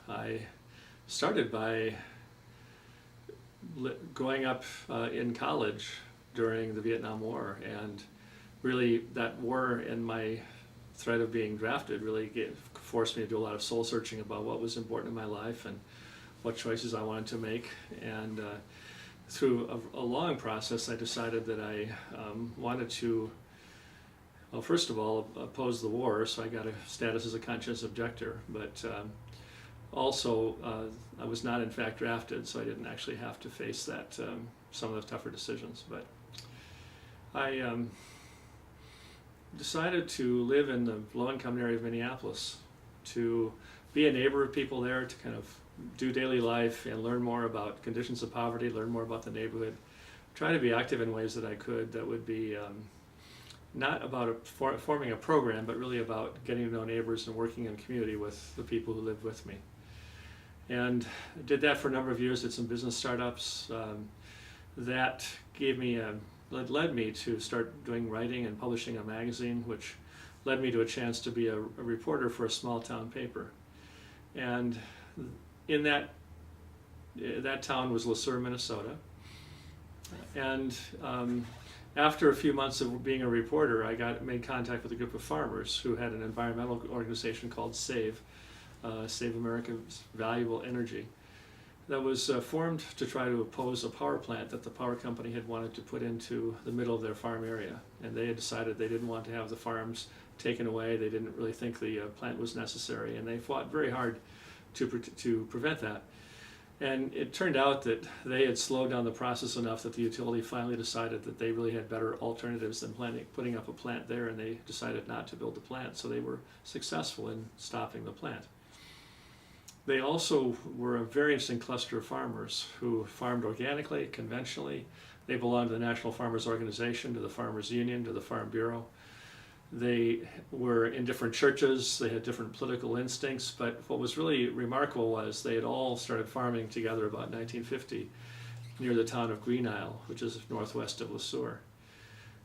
I started by growing up in college during the Vietnam War, and really that war and my threat of being drafted really forced me to do a lot of soul searching about what was important in my life and what choices I wanted to make. And through a long process, I decided that I wanted to, well, first of all, oppose the war, so I got a status as a conscientious objector, but also I was not in fact drafted, so I didn't actually have to face that, some of the tougher decisions. But I decided to live in the low-income area of Minneapolis, to be a neighbor of people there, to kind of do daily life and learn more about conditions of poverty, learn more about the neighborhood, try to be active in ways that I could that would be not about forming a program, but really about getting to know neighbors and working in community with the people who lived with me. And I did that for a number of years, did some business startups. That gave me led me to start doing writing and publishing a magazine, which led me to a chance to be a reporter for a small town paper. And in that town was Le Sueur, Minnesota. And after a few months of being a reporter, I made contact with a group of farmers who had an environmental organization called SAVE, Save America's Valuable Energy, that was formed to try to oppose a power plant that the power company had wanted to put into the middle of their farm area. And they had decided they didn't want to have the farms taken away. They didn't really think the plant was necessary, and they fought very hard to prevent that. And it turned out that they had slowed down the process enough that the utility finally decided that they really had better alternatives than putting up a plant there, and they decided not to build the plant. So they were successful in stopping the plant. They also were a very interesting cluster of farmers who farmed organically, conventionally. They belonged to the National Farmers Organization, to the Farmers Union, to the Farm Bureau. They were in different churches, they had different political instincts, but what was really remarkable was they had all started farming together about 1950 near the town of Greenisle, which is northwest of Le Sueur.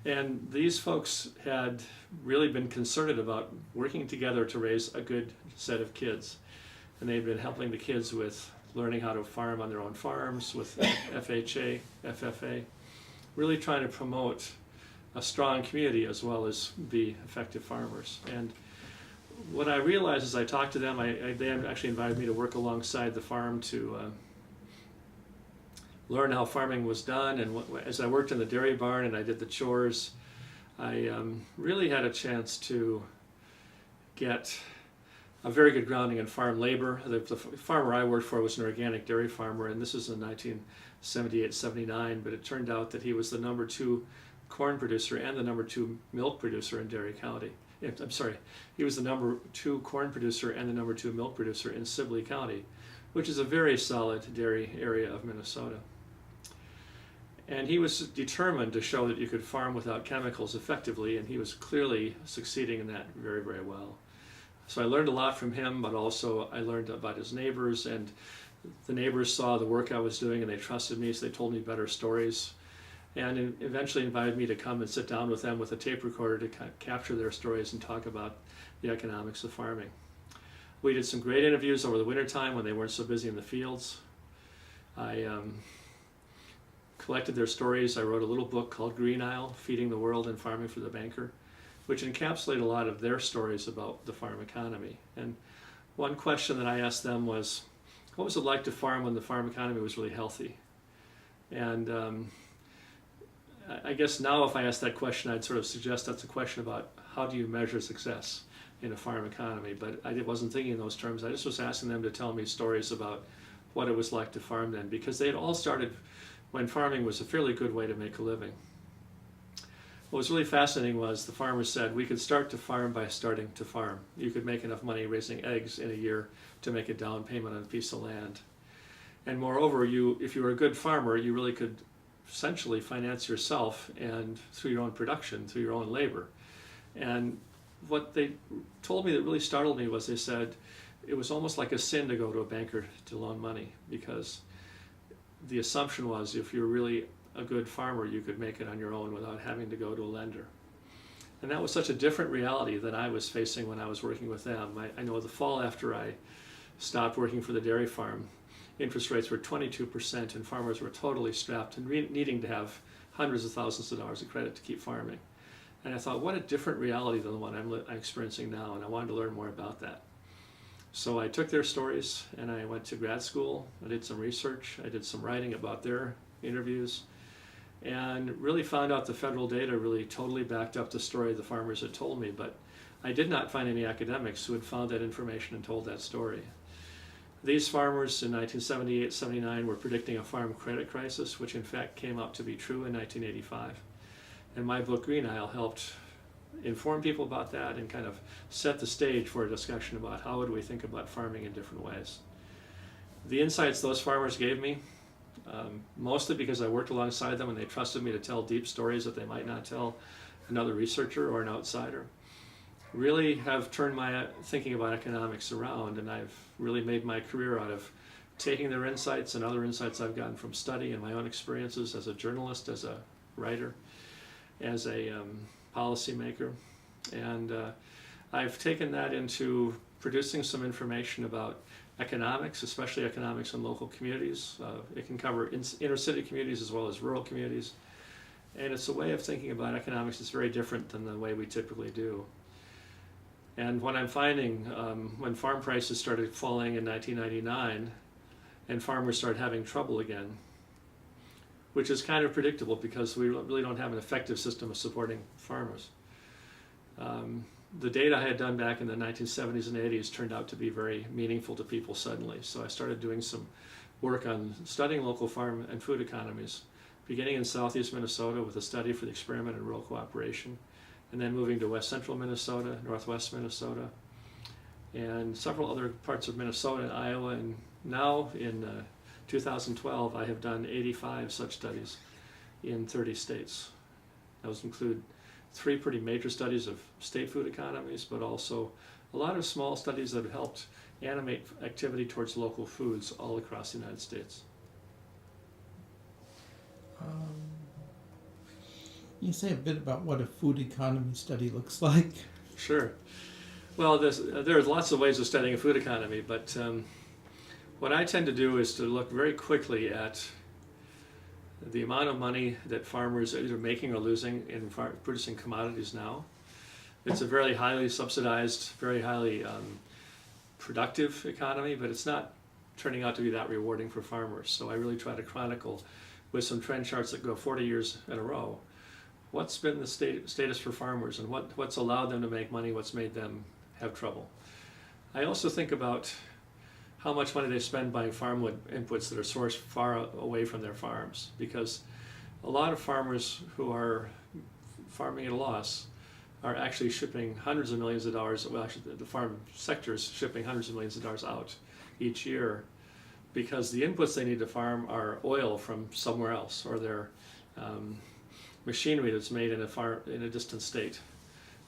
And these folks had really been concerted about working together to raise a good set of kids. And they'd been helping the kids with learning how to farm on their own farms, with FHA, FFA, really trying to promote a strong community as well as be effective farmers. And what I realized as I talked to them, they actually invited me to work alongside the farm to learn how farming was done. And as I worked in the dairy barn and I did the chores, I really had a chance to get a very good grounding in farm labor. The farmer I worked for was an organic dairy farmer, and this was in 1978-79, but it turned out that he was the #2 corn producer and the #2 milk producer in Dairy County. I'm sorry, he was the #2 corn producer and the #2 milk producer in Sibley County, which is a very solid dairy area of Minnesota. And he was determined to show that you could farm without chemicals effectively, and he was clearly succeeding in that very, very well. So I learned a lot from him, but also I learned about his neighbors, and the neighbors saw the work I was doing and they trusted me, so they told me better stories, and eventually invited me to come and sit down with them with a tape recorder to capture their stories and talk about the economics of farming. We did some great interviews over the wintertime when they weren't so busy in the fields. I collected their stories. I wrote a little book called Greenisle, Feeding the World and Farming for the Banker, which encapsulated a lot of their stories about the farm economy. And one question that I asked them was, what was it like to farm when the farm economy was really healthy? And I guess now if I ask that question, I'd sort of suggest that's a question about how do you measure success in a farm economy, but I wasn't thinking in those terms. I just was asking them to tell me stories about what it was like to farm then, because they had all started when farming was a fairly good way to make a living. What was really fascinating was the farmers said we could start to farm by starting to farm. You could make enough money raising eggs in a year to make a down payment on a piece of land. And moreover, if you were a good farmer, you really could essentially finance yourself and through your own production, through your own labor. And what they told me that really startled me was they said it was almost like a sin to go to a banker to loan money, because the assumption was if you're really a good farmer, you could make it on your own without having to go to a lender. And that was such a different reality than I was facing when I was working with them. I know the fall after I stopped working for the dairy farm, interest rates were 22% and farmers were totally strapped and needing to have hundreds of thousands of dollars of credit to keep farming. And I thought, what a different reality than the one I'm experiencing now, and I wanted to learn more about that. So I took their stories and I went to grad school. I did some research. I did some writing about their interviews and really found out the federal data really totally backed up the story the farmers had told me, but I did not find any academics who had found that information and told that story. These farmers in 1978-79 were predicting a farm credit crisis, which in fact came out to be true in 1985. And my book Greenisle helped inform people about that and kind of set the stage for a discussion about how would we think about farming in different ways. The insights those farmers gave me, mostly because I worked alongside them and they trusted me to tell deep stories that they might not tell another researcher or an outsider, really have turned my thinking about economics around, and I've really made my career out of taking their insights and other insights I've gotten from study and my own experiences as a journalist, as a writer, as a policymaker, and I've taken that into producing some information about economics, especially economics in local communities. It can cover inner city communities as well as rural communities, and it's a way of thinking about economics that's very different than the way we typically do. And what I'm finding, when farm prices started falling in 1999 and farmers started having trouble again, which is kind of predictable because we really don't have an effective system of supporting farmers. The data I had done back in the 1970s and 80s turned out to be very meaningful to people suddenly. So I started doing some work on studying local farm and food economies, beginning in southeast Minnesota with a study for the experiment in rural cooperation, and then moving to west central Minnesota, northwest Minnesota, and several other parts of Minnesota and Iowa. And now in 2012, I have done 85 such studies in 30 states. Those include 3 pretty major studies of state food economies, but also a lot of small studies that have helped animate activity towards local foods all across the United States. Can you say a bit about what a food economy study looks like? Sure. Well, there's lots of ways of studying a food economy, but what I tend to do is to look very quickly at the amount of money that farmers are either making or losing in producing commodities now. It's a very highly subsidized, very highly productive economy, but it's not turning out to be that rewarding for farmers. So I really try to chronicle with some trend charts that go 40 years in a row what's been the status for farmers and what's allowed them to make money, what's made them have trouble. I also think about how much money they spend buying farm inputs that are sourced far away from their farms, because a lot of farmers who are farming at a loss are actually shipping hundreds of millions of dollars, well actually the farm sector is shipping hundreds of millions of dollars out each year because the inputs they need to farm are oil from somewhere else, or their machinery that's made in a distant state,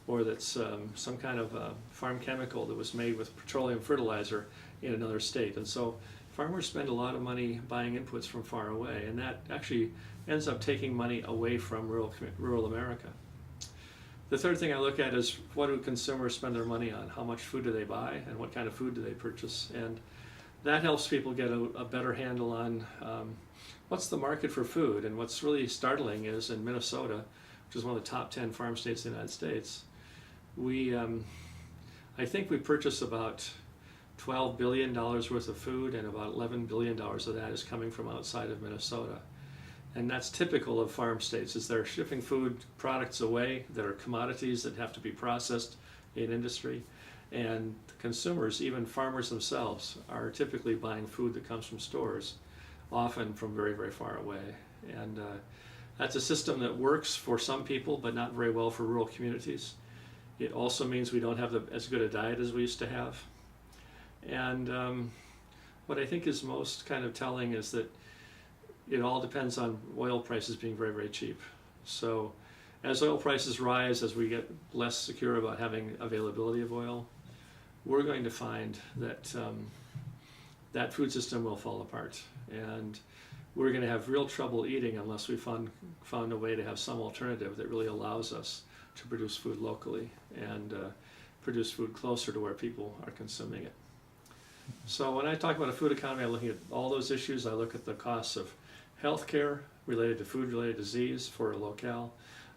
or that's some kind of farm chemical that was made with petroleum fertilizer in another state. And so farmers spend a lot of money buying inputs from far away, and that actually ends up taking money away from rural America. The third thing I look at is what do consumers spend their money on? How much food do they buy, and what kind of food do they purchase? And that helps people get a better handle on what's the market for food. And what's really startling is in Minnesota, which is one of the top 10 farm states in the United States, I think we purchase about $12 billion worth of food, and about $11 billion of that is coming from outside of Minnesota. And that's typical of farm states, is they're shipping food products away that are commodities that have to be processed in industry. And consumers, even farmers themselves, are typically buying food that comes from stores, often from very, very far away. And that's a system that works for some people, but not very well for rural communities. It also means we don't have as good a diet as we used to have. And what I think is most kind of telling is that it all depends on oil prices being very, very cheap. So as oil prices rise, as we get less secure about having availability of oil, we're going to find that that food system will fall apart. And we're going to have real trouble eating unless we found a way to have some alternative that really allows us to produce food locally and produce food closer to where people are consuming it. So when I talk about a food economy, I'm looking at all those issues. I look at the costs of healthcare related to food-related disease for a locale.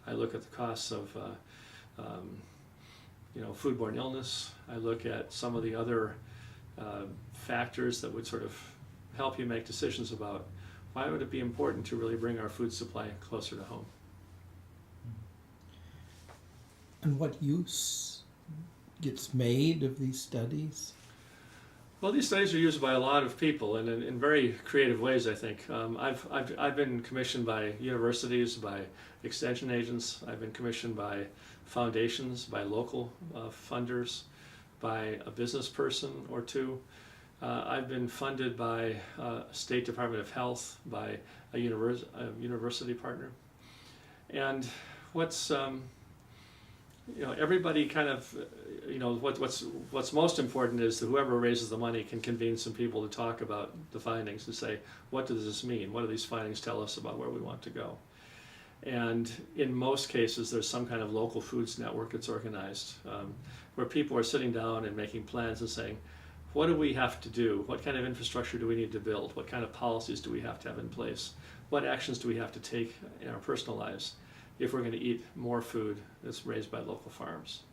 I look at the costs of foodborne illness. I look at some of the other factors that would sort of help you make decisions about why would it be important to really bring our food supply closer to home. And what use gets made of these studies? Well, these studies are used by a lot of people and in very creative ways, I think. I've been commissioned by universities, by extension agents. I've been commissioned by foundations, by local funders, by a business person or two. I've been funded by State Department of Health, by a university partner. And what's everybody kind of, what's most important is that whoever raises the money can convene some people to talk about the findings and say, what does this mean? What do these findings tell us about where we want to go? And in most cases, there's some kind of local foods network that's organized where people are sitting down and making plans and saying, what do we have to do? What kind of infrastructure do we need to build? What kind of policies do we have to have in place? What actions do we have to take in our personal lives if we're going to eat more food that's raised by local farms?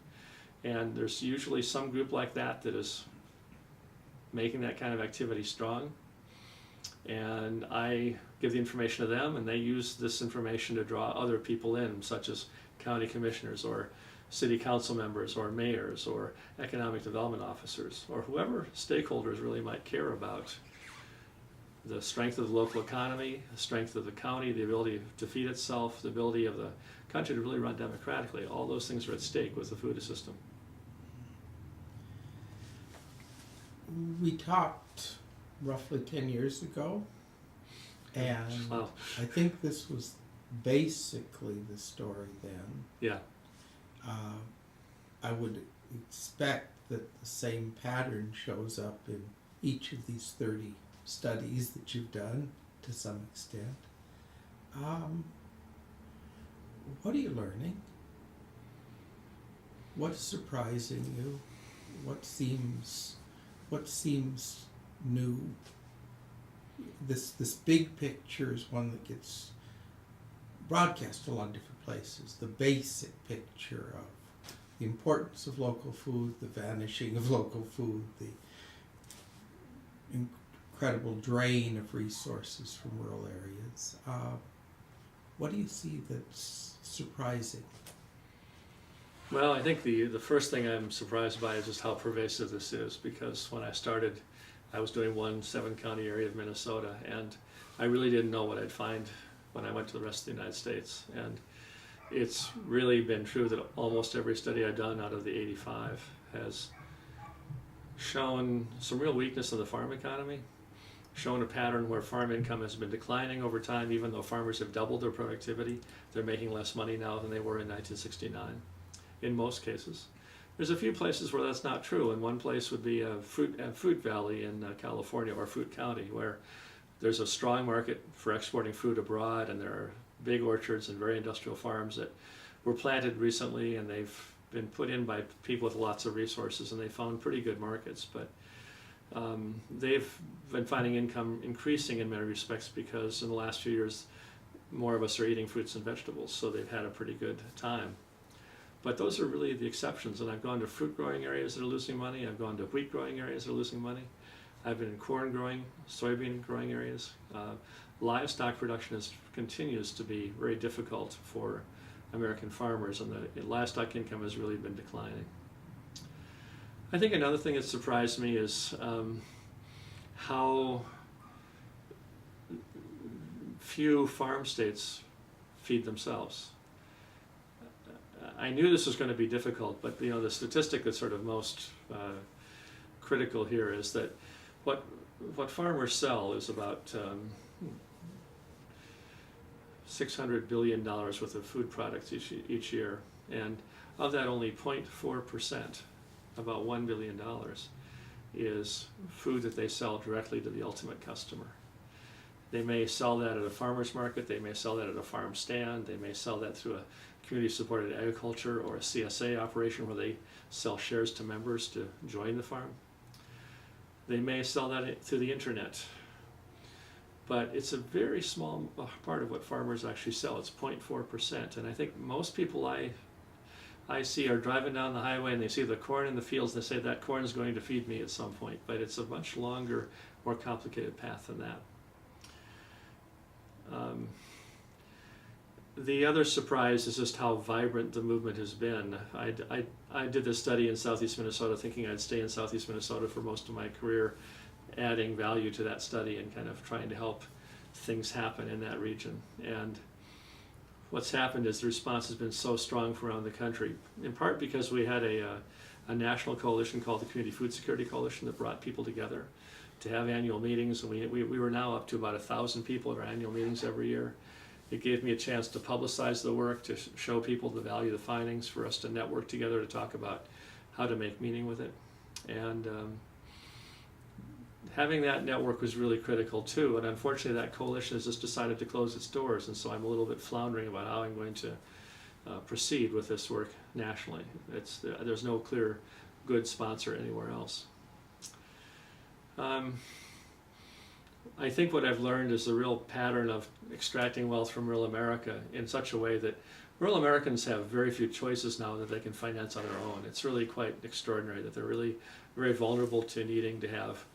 And there's usually some group like that that is making that kind of activity strong. And I give the information to them, and they use this information to draw other people in, such as county commissioners or city council members or mayors or economic development officers or whoever stakeholders really might care about the strength of the local economy, the strength of the county, the ability to feed itself, the ability of the country to really run democratically. All those things are at stake with the food system. We talked roughly 10 years ago, and Wow. I think this was basically the story then. Yeah. I would expect that the same pattern shows up in each of these 30 studies that you've done to some extent. What are you learning? What's surprising you? What seems new? This big picture is one that gets broadcast a lot of different places. The basic picture of the importance of local food, the vanishing of local food, the incredible drain of resources from rural areas. What do you see that's surprising? Well, I think the first thing I'm surprised by is just how pervasive this is, because when I started, I was doing one 7-county area of Minnesota, and I really didn't know what I'd find when I went to the rest of the United States. And it's really been true that almost every study I've done out of the 85 has shown some real weakness in the farm economy, shown a pattern where farm income has been declining over time. Even though farmers have doubled their productivity, they're making less money now than they were in 1969 in most cases. There's a few places where that's not true, and one place would be a fruit valley in California, or Fruit County, where there's a strong market for exporting fruit abroad, and there are big orchards and very industrial farms that were planted recently, and they've been put in by people with lots of resources, and they found pretty good markets. But they've been finding income increasing in many respects because in the last few years more of us are eating fruits and vegetables, so they've had a pretty good time. But those are really the exceptions, and I've gone to fruit growing areas that are losing money, I've gone to wheat growing areas that are losing money, I've been in corn growing, soybean growing areas. Livestock production continues to be very difficult for American farmers, and the livestock income has really been declining. I think another thing that surprised me is how few farm states feed themselves. I knew this was going to be difficult, but the statistic that's sort of most critical here is that what farmers sell is about $600 billion worth of food products each year, and of that only 0.4%, about $1 billion, is food that they sell directly to the ultimate customer. They may sell that at a farmer's market, they may sell that at a farm stand, they may sell that through a community-supported agriculture or a CSA operation where they sell shares to members to join the farm. They may sell that through the internet, but it's a very small part of what farmers actually sell. It's 0.4%, and I think most people I see are driving down the highway and they see the corn in the fields and they say that corn is going to feed me at some point, but it's a much longer, more complicated path than that. The other surprise is just how vibrant the movement has been. I did this study in southeast Minnesota thinking I'd stay in southeast Minnesota for most of my career, adding value to that study and kind of trying to help things happen in that region. And what's happened is the response has been so strong from around the country, in part because we had a national coalition called the Community Food Security Coalition that brought people together to have annual meetings, and we were now up to about 1,000 people at our annual meetings every year. It gave me a chance to publicize the work, to show people the value of the findings, for us to network together to talk about how to make meaning with it. And having that network was really critical too, and unfortunately that coalition has just decided to close its doors, and so I'm a little bit floundering about how I'm going to proceed with this work nationally. There's no clear good sponsor anywhere else. I think what I've learned is the real pattern of extracting wealth from rural America in such a way that rural Americans have very few choices now that they can finance on their own. It's really quite extraordinary that they're really very vulnerable to needing to have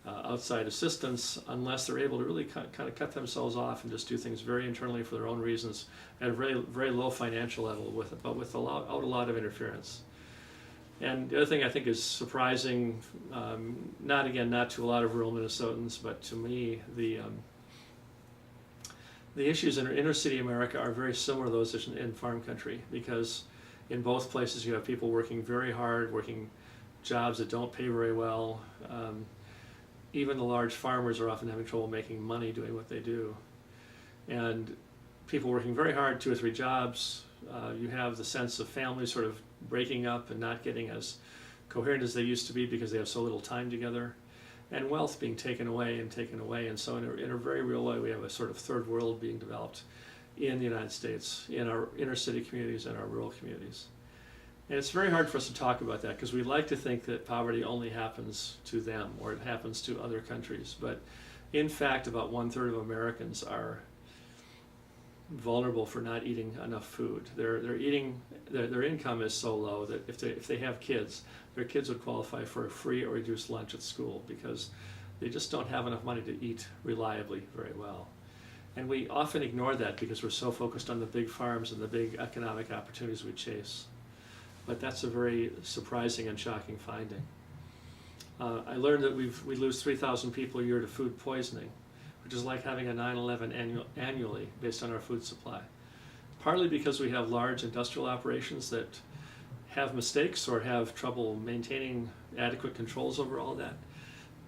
outside assistance unless they're able to really kind of cut themselves off and just do things very internally for their own reasons at a very, very low financial level, but without a lot of interference. And the other thing I think is surprising, not to a lot of rural Minnesotans, but to me, the issues in inner city America are very similar to those in farm country, because in both places you have people working very hard, working jobs that don't pay very well. Even the large farmers are often having trouble making money doing what they do. And people working very hard, 2 or 3 jobs, you have the sense of families sort of breaking up and not getting as coherent as they used to be because they have so little time together, and wealth being taken away. And so in a very real way, we have a sort of third world being developed in the United States, in our inner city communities and our rural communities. And it's very hard for us to talk about that because we like to think that poverty only happens to them or it happens to other countries. But in fact, about 1/3 of Americans are vulnerable for not eating enough food. Their income is so low that if they have kids, their kids would qualify for a free or reduced lunch at school because they just don't have enough money to eat reliably very well. And we often ignore that because we're so focused on the big farms and the big economic opportunities we chase. But that's a very surprising and shocking finding. I learned that we lose 3,000 people a year to food poisoning, which is like having a 9/11 annually based on our food supply. Partly because we have large industrial operations that have mistakes or have trouble maintaining adequate controls over all that.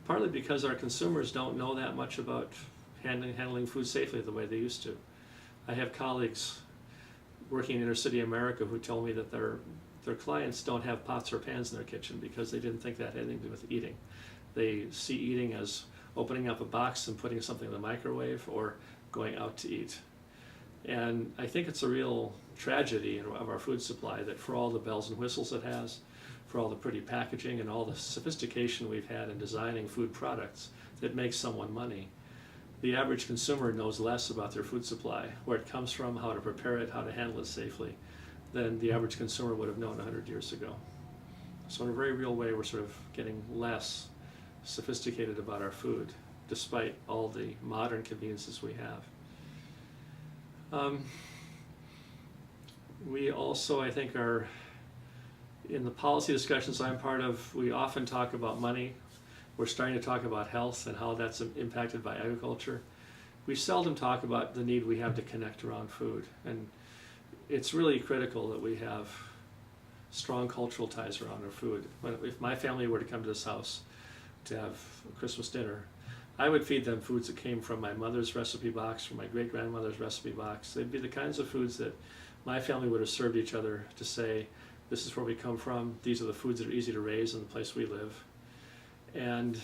Partly because our consumers don't know that much about handling food safely the way they used to. I have colleagues working in inner city America who tell me that their clients don't have pots or pans in their kitchen because they didn't think that had anything to do with eating. They see eating as opening up a box and putting something in the microwave or going out to eat. And I think it's a real tragedy of our food supply that for all the bells and whistles it has, for all the pretty packaging and all the sophistication we've had in designing food products that makes someone money, the average consumer knows less about their food supply, where it comes from, how to prepare it, how to handle it safely, than the average consumer would have known 100 years ago. So in a very real way, we're sort of getting less sophisticated about our food, despite all the modern conveniences we have. We also, I think, are, in the policy discussions I'm part of, we often talk about money. We're starting to talk about health and how that's impacted by agriculture. We seldom talk about the need we have to connect around food. And it's really critical that we have strong cultural ties around our food. If my family were to come to this house to have a Christmas dinner, I would feed them foods that came from my mother's recipe box, from my great-grandmother's recipe box. They'd be the kinds of foods that my family would have served each other to say, this is where we come from, these are the foods that are easy to raise in the place we live. And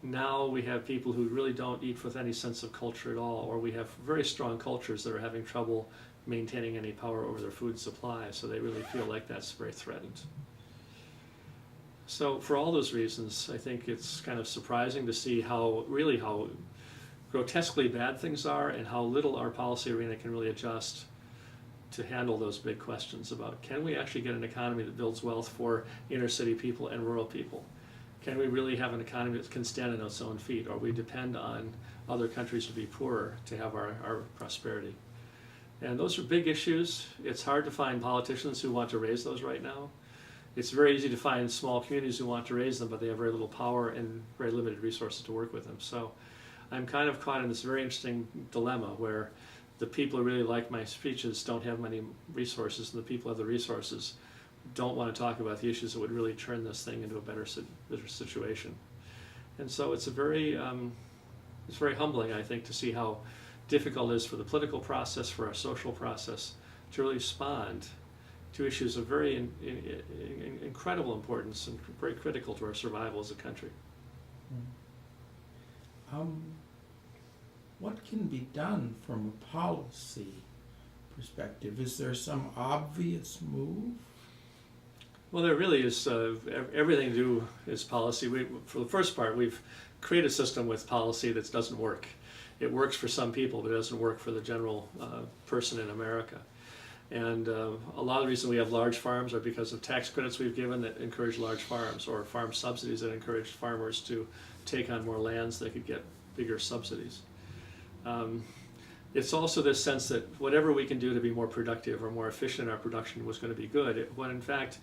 now we have people who really don't eat with any sense of culture at all, or we have very strong cultures that are having trouble maintaining any power over their food supply, so they really feel like that's very threatened. So for all those reasons, I think it's kind of surprising to see how grotesquely bad things are and how little our policy arena can really adjust to handle those big questions about, can we actually get an economy that builds wealth for inner city people and rural people? Can we really have an economy that can stand on its own feet, or we depend on other countries to be poorer to have our prosperity? And those are big issues. It's hard to find politicians who want to raise those right now. It's very easy to find small communities who want to raise them, but they have very little power and very limited resources to work with them. So I'm kind of caught in this very interesting dilemma where the people who really like my speeches don't have many resources, and the people who have the resources don't want to talk about the issues that would really turn this thing into a better situation. And so it's very humbling, I think, to see how difficult it is for the political process, for our social process, to really respond to issues of very incredible importance and very critical to our survival as a country. What can be done from a policy perspective? Is there some obvious move? Well, there really is. Everything to do is policy. For the first part, we've created a system with policy that doesn't work. It works for some people, but it doesn't work for the general person in America. And a lot of the reason we have large farms are because of tax credits we've given that encourage large farms, or farm subsidies that encourage farmers to take on more land so they could get bigger subsidies. It's also this sense that whatever we can do to be more productive or more efficient in our production was going to be good, when in fact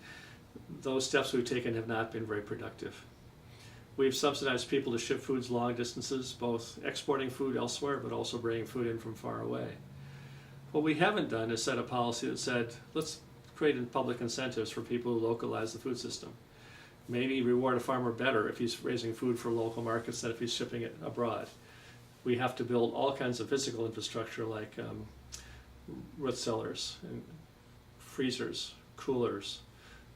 those steps we've taken have not been very productive. We've subsidized people to ship foods long distances, both exporting food elsewhere but also bringing food in from far away. What we haven't done is set a policy that said, let's create public incentives for people who localize the food system. Maybe reward a farmer better if he's raising food for local markets than if he's shipping it abroad. We have to build all kinds of physical infrastructure like root cellars, and freezers, coolers,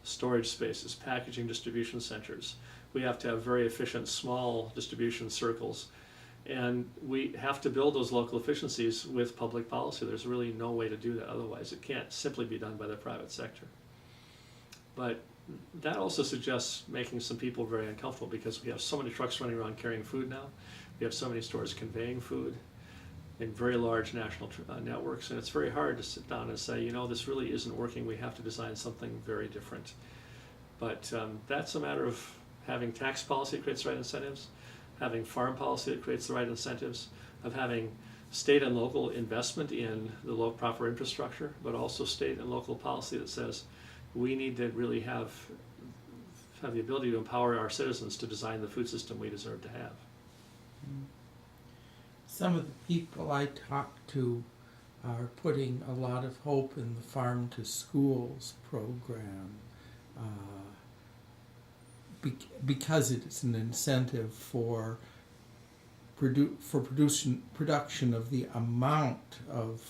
storage spaces, packaging distribution centers. We have to have very efficient small distribution circles. And we have to build those local efficiencies with public policy. There's really no way to do that otherwise. It can't simply be done by the private sector. But that also suggests making some people very uncomfortable, because we have so many trucks running around carrying food now. We have so many stores conveying food in very large national networks, and it's very hard to sit down and say, this really isn't working. We have to design something very different. But that's a matter of having tax policy that creates the right incentives, having farm policy that creates the right incentives, of having state and local investment in the proper infrastructure, but also state and local policy that says we need to really have the ability to empower our citizens to design the food system we deserve to have. Some of the people I talk to are putting a lot of hope in the Farm to Schools program because it's an incentive for production of the amount of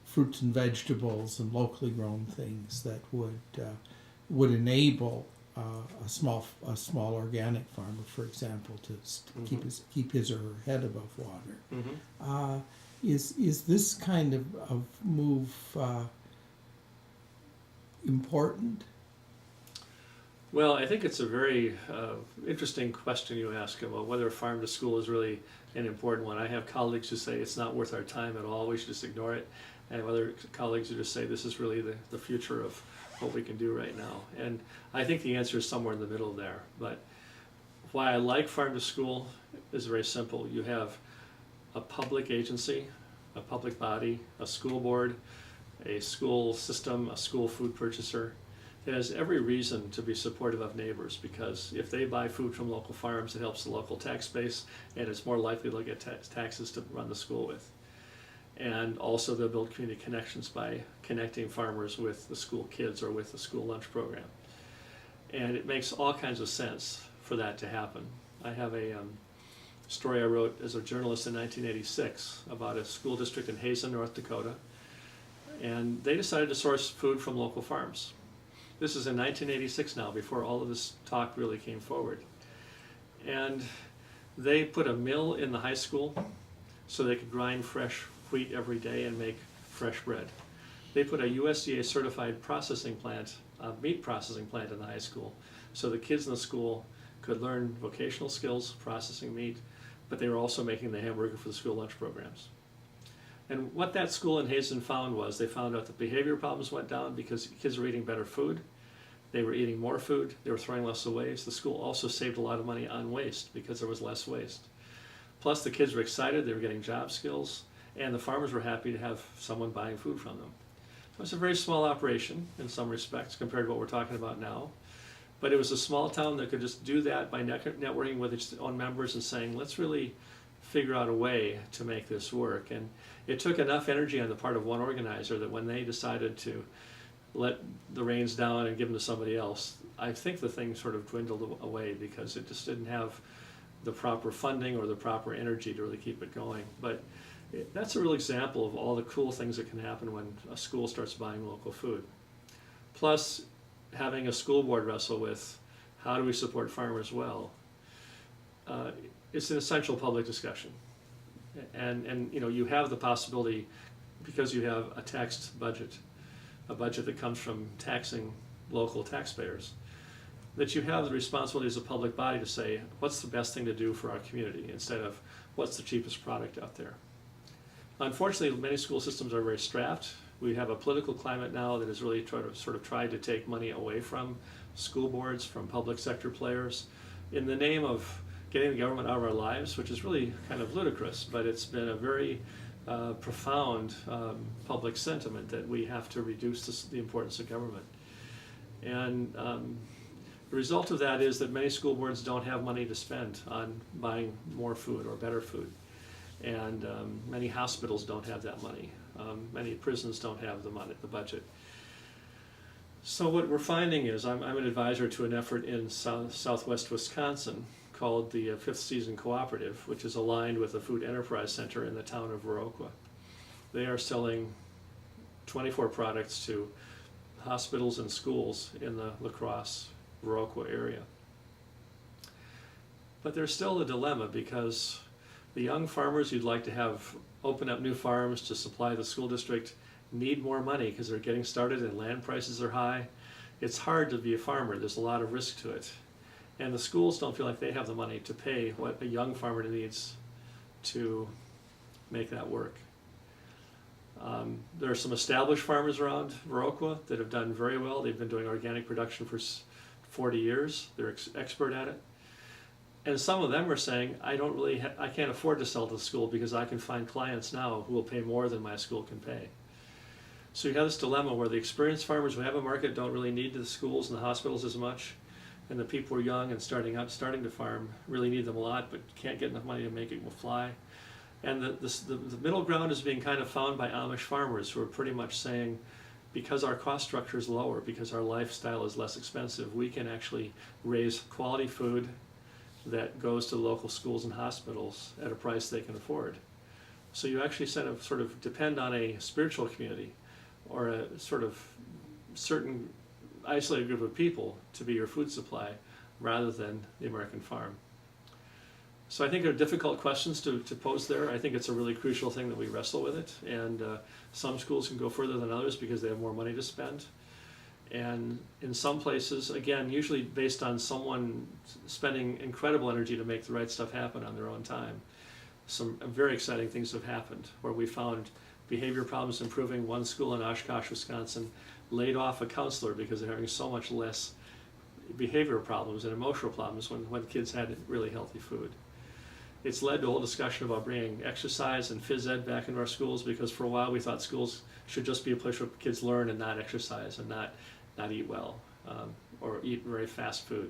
fruits and vegetables and locally grown things that would enable a small organic farmer, for example, to keep his or her head above water. Mm-hmm. Is this kind of move important? Well, I think it's a very interesting question you ask about whether farm to school is really an important one. I have colleagues who say it's not worth our time at all, we should just ignore it. And other colleagues who just say this is really the future of what we can do right now. And I think the answer is somewhere in the middle there. But why I like farm to school is very simple. You have a public agency, a public body, a school board, a school system, a school food purchaser. It has every reason to be supportive of neighbors, because if they buy food from local farms, it helps the local tax base, and it's more likely they'll get taxes to run the school with. And also they'll build community connections by connecting farmers with the school kids or with the school lunch program. And it makes all kinds of sense for that to happen. I have a story I wrote as a journalist in 1986 about a school district in Hazen, North Dakota, and they decided to source food from local farms. This is in 1986 now, before all of this talk really came forward. And they put a mill in the high school so they could grind fresh wheat every day and make fresh bread. They put a USDA certified processing plant, meat processing plant in the high school, So the kids in the school could learn vocational skills, processing meat, but they were also making the hamburger for the school lunch programs. And what that school in Hazen found was they found out that behavior problems went down because kids were eating better food. They were eating more food. They were throwing less away. So the school also saved a lot of money on waste because there was less waste. Plus the kids were excited. They were getting job skills. And the farmers were happy to have someone buying food from them. It was a very small operation in some respects compared to what we're talking about now. But it was a small town that could just do that by networking with its own members and saying, let's really figure out a way to make this work. And it took enough energy on the part of one organizer that when they decided to let the reins down and give them to somebody else, I think the thing sort of dwindled away because it just didn't have the proper funding or the proper energy to really keep it going. But that's a real example of all the cool things that can happen when a school starts buying local food. Plus, having a school board wrestle with how do we support farmers well, it's an essential public discussion. And you know, you have the possibility, because you have a taxed budget, a budget that comes from taxing local taxpayers, that you have the responsibility as a public body to say, what's the best thing to do for our community instead of what's the cheapest product out there. Unfortunately, many school systems are very strapped. We have a political climate now that has really tried to take money away from school boards, from public sector players, in the name of getting the government out of our lives, which is really kind of ludicrous, but it's been a very profound public sentiment that we have to reduce the importance of government. And the result of that is that many school boards don't have money to spend on buying more food or better food. And many hospitals don't have that money. Many prisons don't have the money, the budget. So what we're finding is, I'm an advisor to an effort in southwest Wisconsin called the Fifth Season Cooperative, which is aligned with the Food Enterprise Center in the town of Viroqua. They are selling 24 products to hospitals and schools in the La Crosse, Viroqua area. But there's still a dilemma because the young farmers you'd like to have open up new farms to supply the school district need more money because they're getting started and land prices are high. It's hard to be a farmer. There's a lot of risk to it. And the schools don't feel like they have the money to pay what a young farmer needs to make that work. There are some established farmers around Viroqua that have done very well. They've been doing organic production for 40 years. They're expert at it. And some of them are saying, I can't afford to sell to the school because I can find clients now who will pay more than my school can pay. So you have this dilemma where the experienced farmers who have a market don't really need the schools and the hospitals as much, and the people who are young and starting to farm really need them a lot, but can't get enough money to make it fly. And the middle ground is being kind of found by Amish farmers who are pretty much saying, because our cost structure is lower, because our lifestyle is less expensive, we can actually raise quality food that goes to local schools and hospitals at a price they can afford. So you actually sort of depend on a spiritual community or a sort of certain isolated group of people to be your food supply rather than the American farm. So I think there are difficult questions to pose there. I think it's a really crucial thing that we wrestle with it, and some schools can go further than others because they have more money to spend. And in some places, again, usually based on someone spending incredible energy to make the right stuff happen on their own time, some very exciting things have happened where we found behavior problems improving. One school in Oshkosh, Wisconsin laid off a counselor because they're having so much less behavioral problems and emotional problems when kids had really healthy food. It's led to a whole discussion about bringing exercise and phys ed back into our schools, because for a while we thought schools should just be a place where kids learn and not exercise and not eat well or eat very fast food.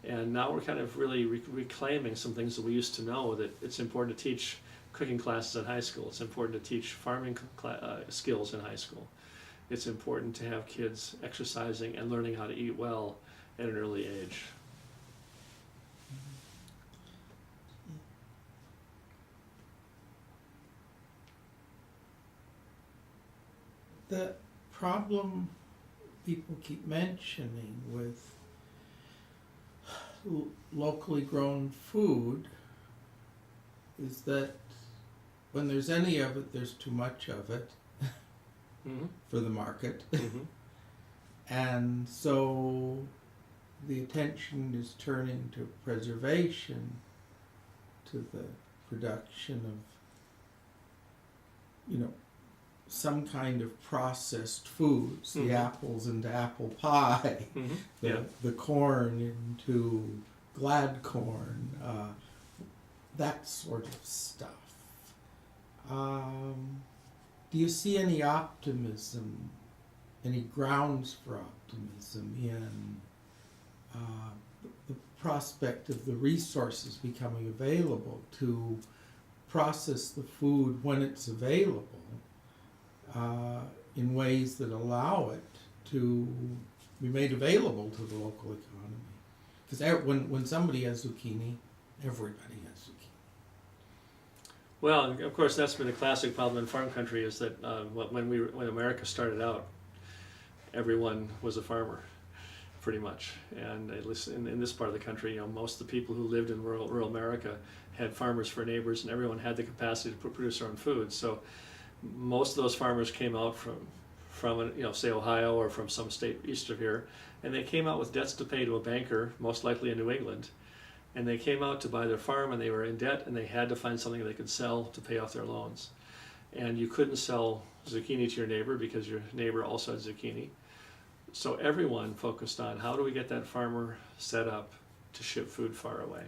And now we're kind of really reclaiming some things that we used to know, that it's important to teach cooking classes in high school. It's important to teach farming skills in high school. It's important to have kids exercising and learning how to eat well at an early age. The problem people keep mentioning with locally grown food is that when there's any of it, there's too much of it for the market. And so the attention is turning to preservation, to the production of, some kind of processed foods, the apples into apple pie, the corn into glad corn, that sort of stuff. Do you see any optimism, any grounds for optimism in the prospect of the resources becoming available to process the food when it's available in ways that allow it to be made available to the local economy? Because when somebody has zucchini, everybody has zucchini. Well, of course, that's been a classic problem in farm country, is that when America started out, everyone was a farmer, pretty much. And at least in this part of the country, most of the people who lived in rural America had farmers for neighbors, and everyone had the capacity to produce their own food. So most of those farmers came out from say Ohio or from some state east of here, and they came out with debts to pay to a banker, most likely in New England. And they came out to buy their farm, and they were in debt, and they had to find something they could sell to pay off their loans. And you couldn't sell zucchini to your neighbor because your neighbor also had zucchini. So everyone focused on, how do we get that farmer set up to ship food far away?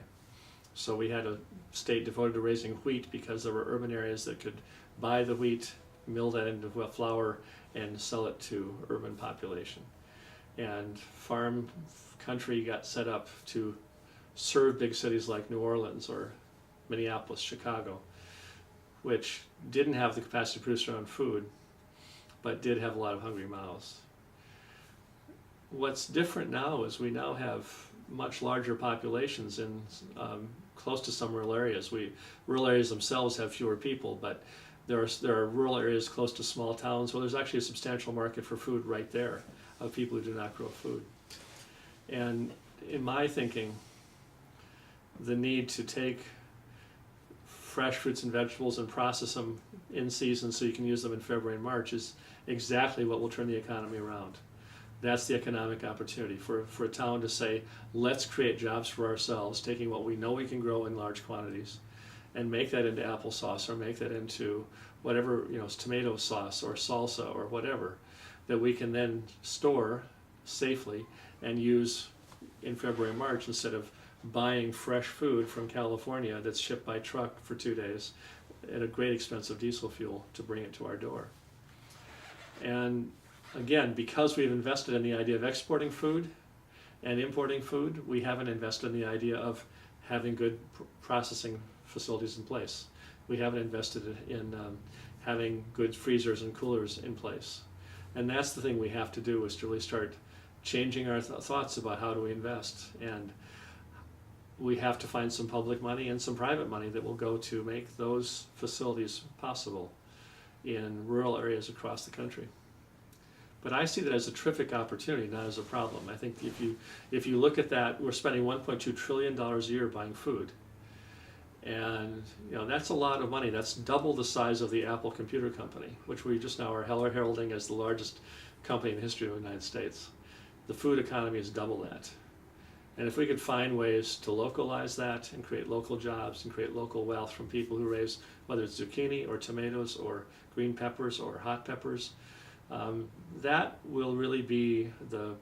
So we had a state devoted to raising wheat because there were urban areas that could buy the wheat, mill that into flour, and sell it to urban population. And farm country got set up to serve big cities like New Orleans or Minneapolis, Chicago, which didn't have the capacity to produce their own food, but did have a lot of hungry mouths. What's different now is we now have much larger populations in close to some rural areas. Rural areas themselves have fewer people, but there are rural areas close to small towns where there's actually a substantial market for food right there of people who do not grow food. And in my thinking, the need to take fresh fruits and vegetables and process them in season so you can use them in February and March is exactly what will turn the economy around. That's the economic opportunity for a town to say, let's create jobs for ourselves, taking what we know we can grow in large quantities and make that into applesauce, or make that into whatever, tomato sauce or salsa or whatever, that we can then store safely and use in February and March, instead of buying fresh food from California that's shipped by truck for 2 days at a great expense of diesel fuel to bring it to our door. And again, because we've invested in the idea of exporting food and importing food, we haven't invested in the idea of having good processing facilities in place. We haven't invested in having good freezers and coolers in place. And that's the thing we have to do, is to really start changing our thoughts about how do we invest. And we have to find some public money and some private money that will go to make those facilities possible in rural areas across the country. But I see that as a terrific opportunity, not as a problem. I think if you look at that, we're spending $1.2 trillion a year buying food. And that's a lot of money. That's double the size of the Apple Computer Company, which we just now are heralding as the largest company in the history of the United States. The food economy is double that. And if we could find ways to localize that and create local jobs and create local wealth from people who raise, whether it's zucchini or tomatoes or green peppers or hot peppers, that will really be the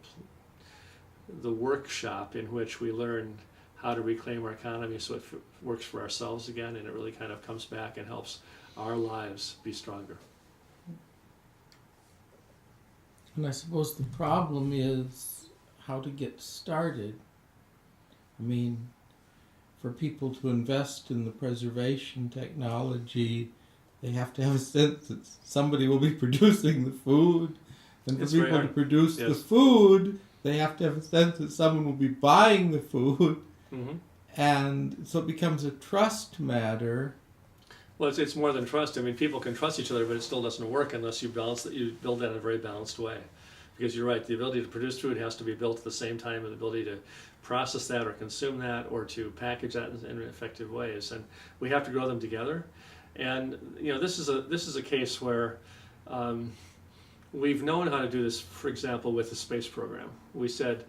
workshop in which we learn how to reclaim our economy so it works for ourselves again, and it really kind of comes back and helps our lives be stronger. And I suppose the problem is how to get started. I mean, for people to invest in the preservation technology, they have to have a sense that somebody will be producing the food. And for people to produce the food, they have to have a sense that someone will be buying the food. Mm-hmm. And so it becomes a trust matter. Well, it's more than trust. I mean, people can trust each other, but it still doesn't work unless you build that in a very balanced way. Because you're right, the ability to produce food has to be built at the same time, and the ability to process that or consume that or to package that in effective ways. And we have to grow them together. And this is a case where we've known how to do this. For example, with the space program, we said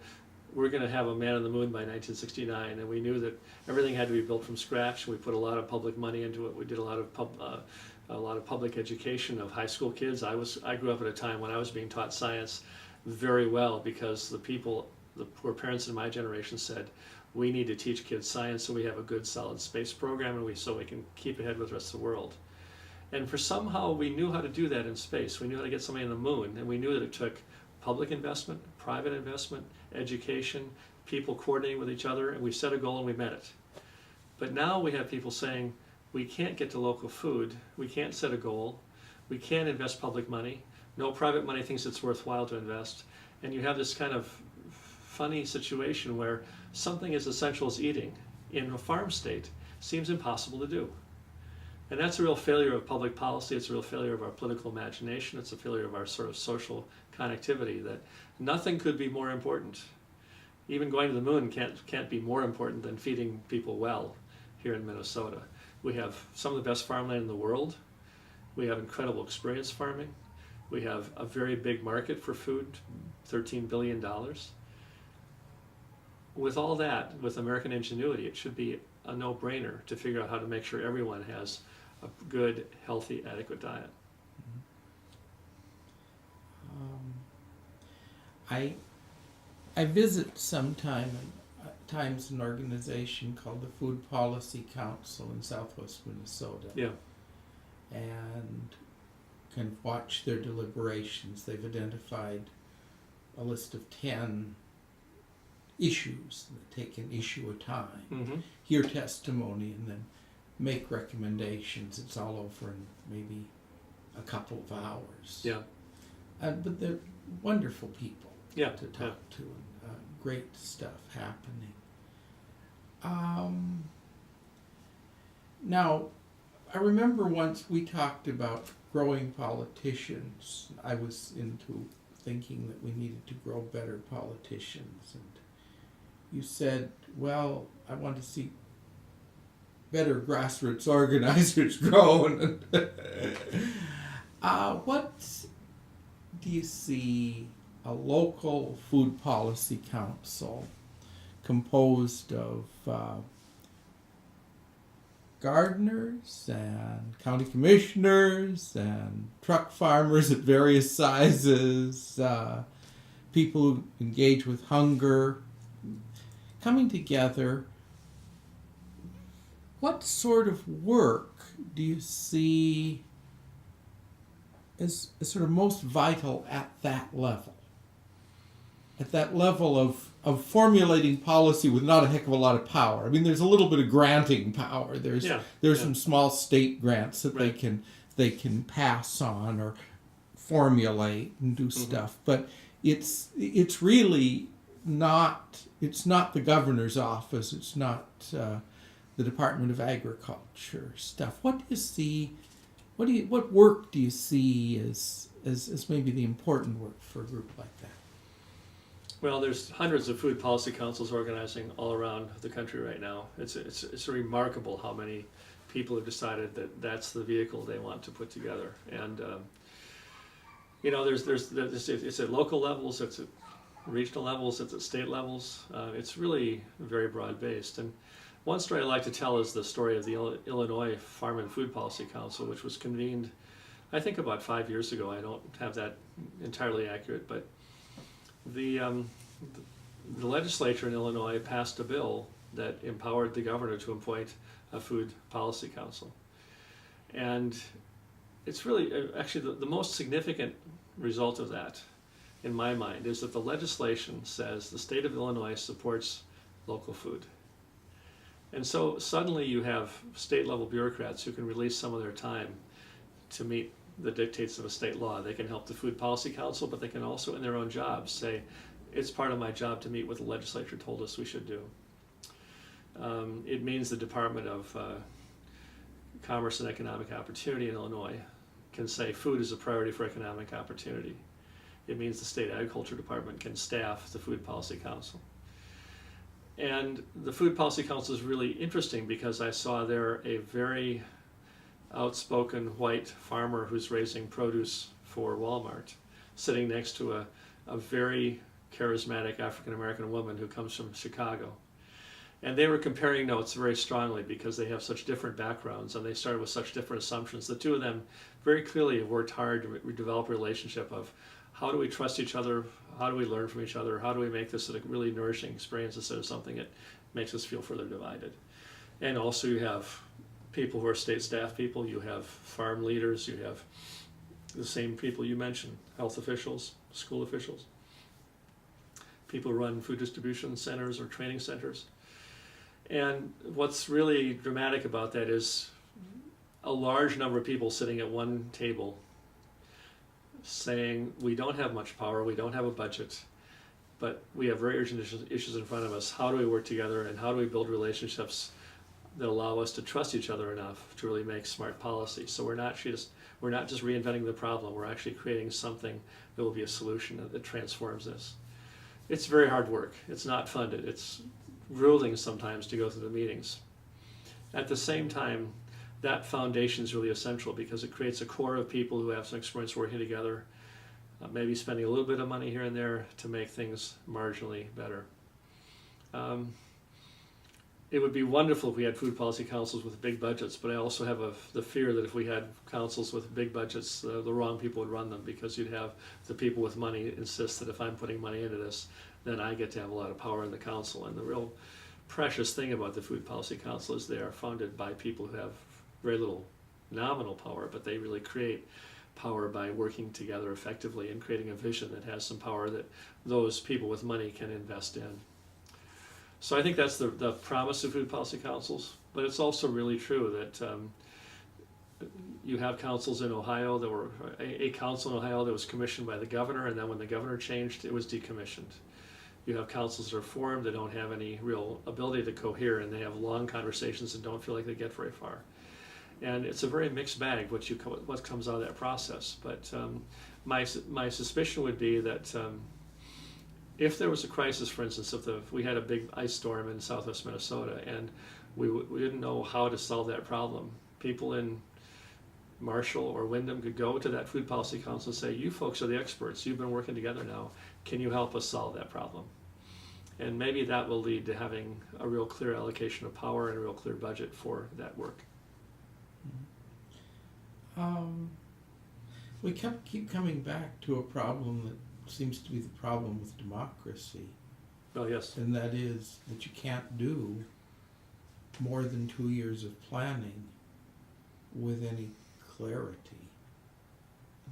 we're going to have a man on the moon by 1969, and we knew that everything had to be built from scratch. We put a lot of public money into it. We did a lot of public education of high school kids. I grew up at a time when I was being taught science very well, because the poor parents in my generation said, we need to teach kids science so we have a good solid space program, and so we can keep ahead with the rest of the world. And for somehow we knew how to do that in space. We knew how to get somebody on the moon, and we knew that it took public investment, private investment, education, people coordinating with each other, and we set a goal and we met it. But now we have people saying, we can't get to local food, we can't set a goal, we can't invest public money, no private money thinks it's worthwhile to invest, and you have this kind of funny situation where something as essential as eating in a farm state seems impossible to do. And that's a real failure of public policy, it's a real failure of our political imagination, it's a failure of our sort of social connectivity, that nothing could be more important. Even going to the moon can't be more important than feeding people well here in Minnesota. We have some of the best farmland in the world. We have incredible experience farming. We have a very big market for food, $13 billion. With all that, with American ingenuity, it should be a no-brainer to figure out how to make sure everyone has a good, healthy, adequate diet. I visit times an organization called the Food Policy Council in Southwest Minnesota. Yeah. And kind of watch their deliberations. They've identified a list of 10 issues that take an issue at a time, hear testimony, and then make recommendations. It's all over in maybe a couple of hours. Yeah. But they're wonderful people to talk to, and great stuff happening. Now, I remember once we talked about growing politicians. I was into thinking that we needed to grow better politicians, and you said, well, I want to see better grassroots organizers grow. What do you see a local food policy council composed of gardeners and county commissioners and truck farmers at various sizes, people who engage with hunger, coming together? What sort of work do you see as sort of most vital at that level? At that level of formulating policy with not a heck of a lot of power. I mean, there's a little bit of granting power. There's some small state grants that they can pass on or formulate and do stuff. But it's really not. It's not the governor's office. It's not the Department of Agriculture stuff. What do you see? What work do you see as maybe the important work for a group like that? Well, there's hundreds of food policy councils organizing all around the country right now. It's remarkable how many people have decided that that's the vehicle they want to put together. And it's at local levels, it's at regional levels, it's at state levels. It's really very broad based. And one story I like to tell is the story of the Illinois Farm and Food Policy Council, which was convened, I think, about 5 years ago. I don't have that entirely accurate, but the legislature in Illinois passed a bill that empowered the governor to appoint a food policy council. And it's really, actually, the most significant result of that, in my mind, is that the legislation says the state of Illinois supports local food. And so suddenly you have state-level bureaucrats who can release some of their time to meet the dictates of a state law. They can help the Food Policy Council, but they can also, in their own jobs, say, it's part of my job to meet what the legislature told us we should do. It means the Department of Commerce and Economic Opportunity in Illinois can say food is a priority for economic opportunity. It means the State Agriculture Department can staff the Food Policy Council. And the Food Policy Council is really interesting because I saw there a very outspoken white farmer who's raising produce for Walmart sitting next to a very charismatic African-American woman who comes from Chicago. And they were comparing notes very strongly because they have such different backgrounds and they started with such different assumptions. The two of them very clearly have worked hard to develop a relationship of how do we trust each other, how do we learn from each other, how do we make this a really nourishing experience instead of something that makes us feel further divided. And also you have people who are state staff people, you have farm leaders, you have the same people you mentioned, health officials, school officials, people who run food distribution centers or training centers. And what's really dramatic about that is a large number of people sitting at one table saying, we don't have much power, we don't have a budget, but we have very urgent issues in front of us. How do we work together and how do we build relationships that allow us to trust each other enough to really make smart policy? So we're not just reinventing the problem, we're actually creating something that will be a solution that transforms this. It's very hard work, it's not funded, it's grueling sometimes to go through the meetings. At the same time, that foundation is really essential because it creates a core of people who have some experience working together, maybe spending a little bit of money here and there to make things marginally better. It would be wonderful if we had food policy councils with big budgets, but I also have the fear that if we had councils with big budgets, the wrong people would run them because you'd have the people with money insist that if I'm putting money into this, then I get to have a lot of power in the council. And the real precious thing about the Food Policy Council is they are funded by people who have very little nominal power, but they really create power by working together effectively and creating a vision that has some power that those people with money can invest in. So I think that's the promise of food policy councils, but it's also really true that you have councils in Ohio that were, a council in Ohio that was commissioned by the governor, and then when the governor changed, it was decommissioned. You have councils that are formed that don't have any real ability to cohere, and they have long conversations and don't feel like they get very far. And it's a very mixed bag what comes out of that process. But my suspicion would be that if there was a crisis, for instance, if we had a big ice storm in southwest Minnesota and we didn't know how to solve that problem, people in Marshall or Windham could go to that food policy council and say, you folks are the experts, you've been working together now, can you help us solve that problem? And maybe that will lead to having a real clear allocation of power and a real clear budget for that work. We keep coming back to a problem that seems to be the problem with democracy. Oh, yes. And that is that you can't do more than 2 years of planning with any clarity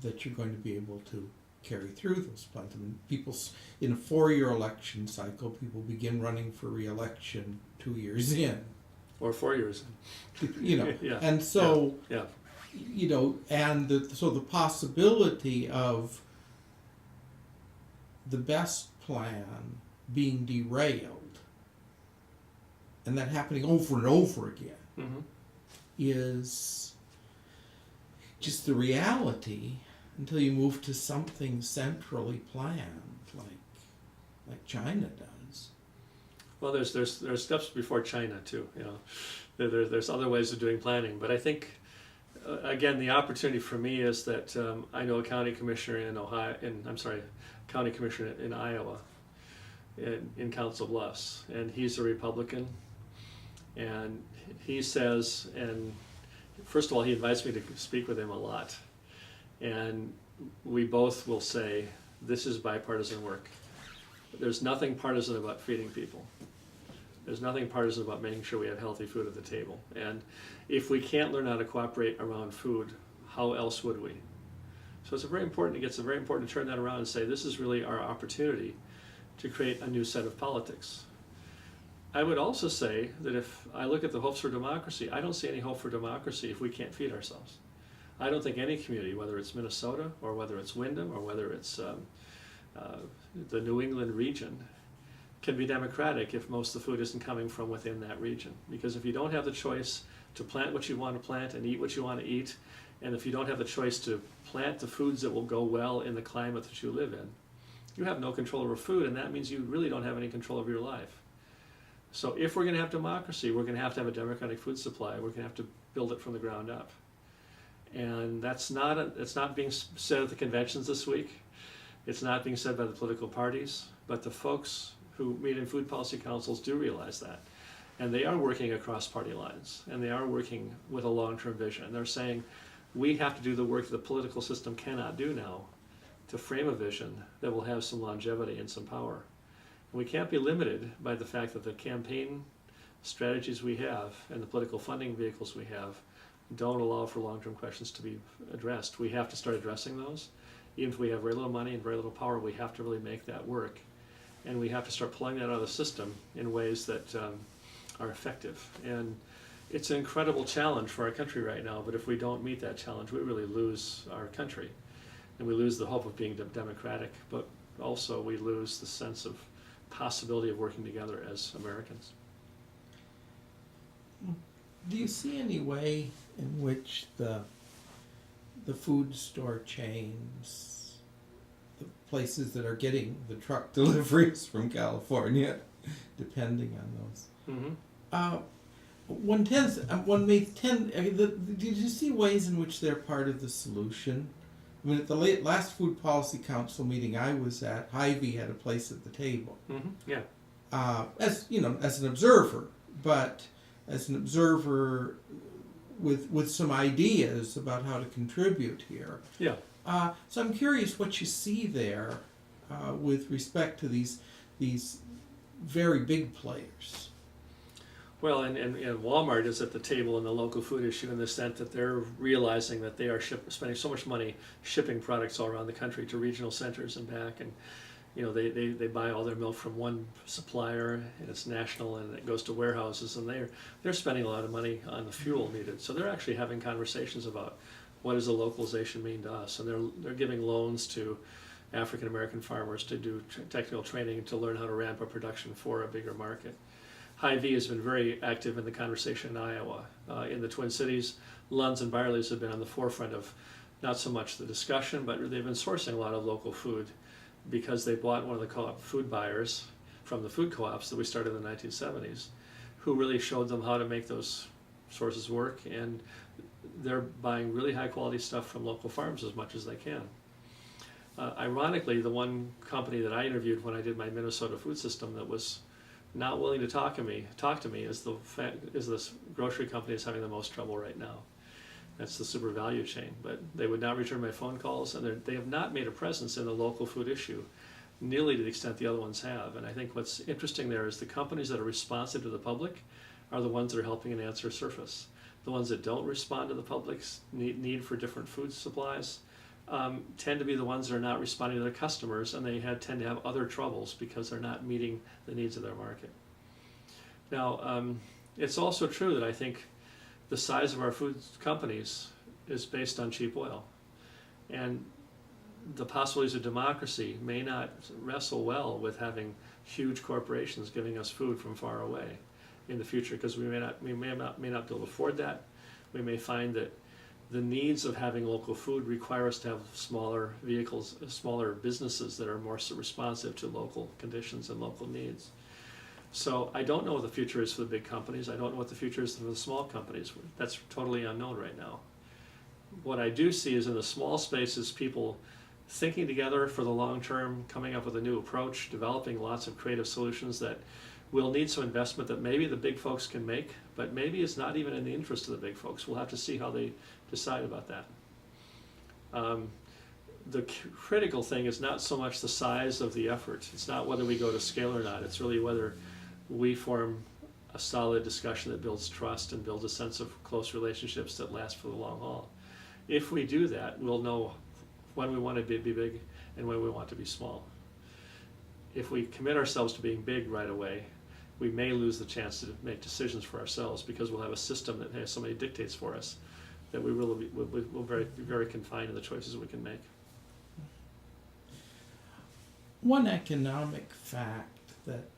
that you're going to be able to carry through those plans. I mean, people, in a 4-year election cycle, people begin running for re-election 2 years in. Or 4 years. You know, Yeah. and so, Yeah. you know, and so the possibility of the best plan being derailed and that happening over and over again Mm-hmm. is just the reality until you move to something centrally planned like China does. Well, there's steps before China too. You know, there's other ways of doing planning, but I think again the opportunity for me is that I know a county commissioner in county commissioner in Iowa, in Council Bluffs, and he's a Republican, and he says, and first of all, he invites me to speak with him a lot, and we both will say this is bipartisan work. There's nothing partisan about feeding people. There's nothing partisan about making sure we have healthy food at the table. And if we can't learn how to cooperate around food, how else would we? So it's very important to turn that around and say this is really our opportunity to create a new set of politics. I would also say that if I look at the hopes for democracy, I don't see any hope for democracy if we can't feed ourselves. I don't think any community, whether it's Minnesota or whether it's Windham or whether it's the New England region, can be democratic if most of the food isn't coming from within that region. Because if you don't have the choice to plant what you want to plant and eat what you want to eat, and if you don't have the choice to plant the foods that will go well in the climate that you live in, you have no control over food, and that means you really don't have any control over your life. So if we're going to have democracy, we're going to have a democratic food supply. We're going to have to build it from the ground up. And it's not being said at the conventions this week. It's not being said by the political parties, but the folks who meet in food policy councils do realize that. And they are working across party lines, and they are working with a long-term vision. They're saying, we have to do the work the political system cannot do now to frame a vision that will have some longevity and some power. And we can't be limited by the fact that the campaign strategies we have and the political funding vehicles we have don't allow for long-term questions to be addressed. We have to start addressing those. Even if we have very little money and very little power, we have to really make that work. And we have to start pulling that out of the system in ways that are effective. And it's an incredible challenge for our country right now, but if we don't meet that challenge, we really lose our country. And we lose the hope of being democratic, but also we lose the sense of possibility of working together as Americans. Do you see any way in which the food store chains, the places that are getting the truck deliveries from California, depending on those, Mm-hmm. one may tend. Did you see ways in which they're part of the solution? I mean, at the last Food Policy Council meeting I was at, Hy-Vee had a place at the table. Mm-hmm. Yeah. As you know, as an observer, but as an observer with some ideas about how to contribute here. Yeah. So I'm curious what you see there with respect to these very big players. Well, and Walmart is at the table in the local food issue in the sense that they're realizing that they are spending so much money shipping products all around the country to regional centers and back, and they buy all their milk from one supplier, and it's national, and it goes to warehouses, and they're spending a lot of money on the fuel needed. So they're actually having conversations about what does the localization mean to us, and they're giving loans to African American farmers to do technical training to learn how to ramp up production for a bigger market. Hy-Vee has been very active in the conversation in Iowa. In the Twin Cities, Lund's and Byerly's have been on the forefront of not so much the discussion, but they've been sourcing a lot of local food because they bought one of the co-op food buyers from the food co-ops that we started in the 1970s, who really showed them how to make those sources work, and they're buying really high quality stuff from local farms as much as they can. Ironically, the one company that I interviewed when I did my Minnesota food system that was not willing to talk to me is this grocery company that's having the most trouble right now. That's the super value chain. But they would not return my phone calls, and they have not made a presence in the local food issue nearly to the extent the other ones have. And I think what's interesting there is the companies that are responsive to the public are the ones that are helping an answer surface. The ones that don't respond to the public's need for different food supplies tend to be the ones that are not responding to their customers, and they tend to have other troubles because they're not meeting the needs of their market. Now, it's also true that I think the size of our food companies is based on cheap oil, and the possibilities of democracy may not wrestle well with having huge corporations giving us food from far away in the future, because we may not be able to afford that. We may find that the needs of having local food require us to have smaller vehicles, smaller businesses that are more responsive to local conditions and local needs. So I don't know what the future is for the big companies. I don't know what the future is for the small companies. That's totally unknown right now. What I do see is in the small spaces, people thinking together for the long term, coming up with a new approach, developing lots of creative solutions that will need some investment that maybe the big folks can make, but maybe it's not even in the interest of the big folks. We'll have to see how they decide about that. The critical thing is not so much the size of the effort. It's not whether we go to scale or not. It's really whether we form a solid discussion that builds trust and builds a sense of close relationships that last for the long haul. If we do that, we'll know when we want to be big and when we want to be small. If we commit ourselves to being big right away, we may lose the chance to make decisions for ourselves because we'll have a system that has so many dictates for us that we will be very confined in the choices we can make. One economic fact that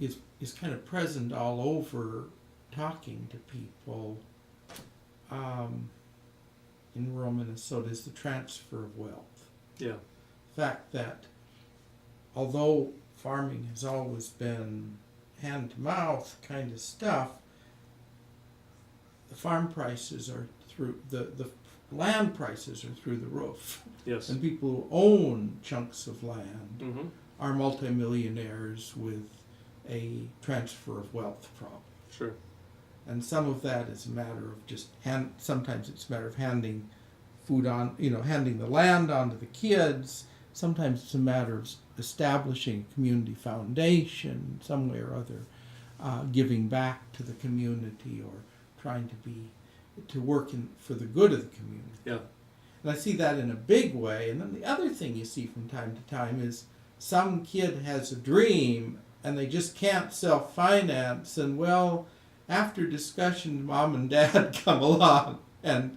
is kind of present all over talking to people in rural Minnesota is the transfer of wealth. Yeah. The fact that although farming has always been hand-to-mouth kind of stuff, the farm prices are through the land prices are through the roof. Yes. And people who own chunks of land Mm-hmm. are multimillionaires with a transfer of wealth problem. Sure. And some of that is a matter of just sometimes it's a matter of handing food on, handing the land on to the kids. Sometimes it's a matter of establishing a community foundation some way or other, giving back to the community or trying to work for the good of the community. Yeah. And I see that in a big way. And then the other thing you see from time to time is some kid has a dream and they just can't self-finance, and well, after discussion, mom and dad come along and